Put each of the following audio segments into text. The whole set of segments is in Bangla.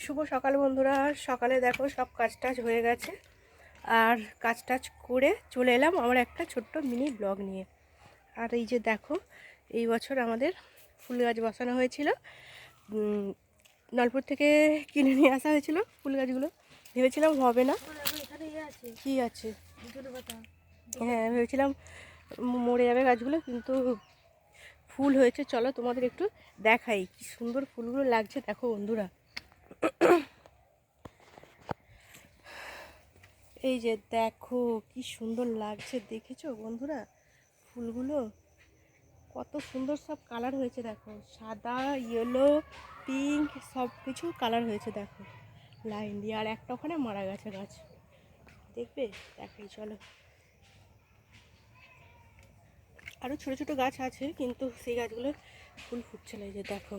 শুভ সকাল বন্ধুরা। সকালে দেখো সব কাজ টাজ হয়ে গেছে, আর কাজ টাজ করে চলে এলাম আমার একটা ছোট্ট মিনি ব্লগ নিয়ে। আর এই যে দেখো, এই বছর আমাদের ফুল গাছ বসানো হয়েছিল, নলপুর থেকে কিনে নিয়ে আসা হয়েছিল ফুল গাছগুলো। ভেবেছিলাম হবে না, কি আছে, হ্যাঁ ভেবেছিলাম মরে যাবে গাছগুলো, কিন্তু ফুল হয়েছে। চলো তোমাদের একটু দেখাই কি সুন্দর ফুলগুলো লাগছে। দেখো বন্ধুরা, এই যে দেখো কি সুন্দর লাগছে, দেখেছো বন্ধুরা ফুলগুলো কত সুন্দর সব কালার হয়েছে। দেখো সাদা, ইয়েলো, পিঙ্ক সব কিছু কালার হয়েছে। দেখো লাইন দিয়ে, আর একটা ওখানে মারা গেছে গাছ, দেখবে দেখাই চলো। আরও ছোটো ছোটো গাছ আছে, কিন্তু সেই গাছগুলো ফুল ফুটছে না। এই যে দেখো,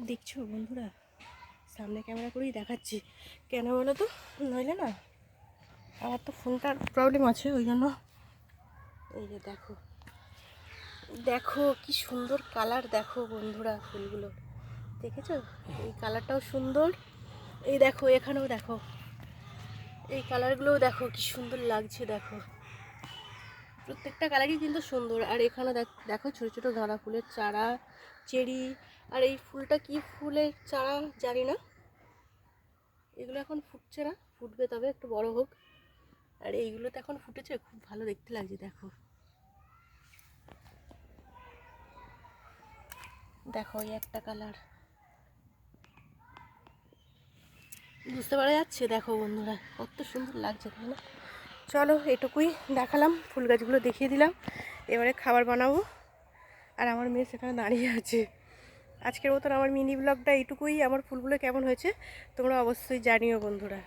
দেখছো বন্ধুরা, সামনে ক্যামেরা করেই দেখাচ্ছি। কেন বলো তো, নইলে না আমার তো ফোনটার প্রবলেম আছে, ওই জন্য। এই যে দেখো, দেখো কি সুন্দর কালার, দেখো বন্ধুরা ফুলগুলো দেখেছো, এই কালারটাও সুন্দর। এই দেখো এখানেও দেখো, এই কালারগুলোও দেখো কি সুন্দর লাগছে। দেখো প্রত্যেকটা কালারই কিন্তু সুন্দর। আর এখানে দেখো ছোটো ছোটো গাঁদা ফুলের চারা, চেরি। আর এই ফুলটা কি ফুলের চারা জানি না, এগুলো এখন ফুটছে না, ফুটবে তবে একটু বড় হোক। আর এইগুলো তো এখন ফুটেছে, খুব ভালো দেখতে লাগছে। দেখো দেখো এই একটা কালার, বুঝতে পারা যাচ্ছে। দেখো বন্ধুরা কত সুন্দর লাগছে, তাই না? চলো এটুকুই দেখালাম, ফুল গাছগুলো দেখিয়ে দিলাম। এবারে খাবার বানাবো, আর আমার মেয়ে সেখানে দাঁড়িয়ে আছে। আজকের মতন আমার মিনি ব্লগটা এইটুকুই। আমার ফুলগুলো কেমন হয়েছে তোমরা অবশ্যই জানিও বন্ধুরা।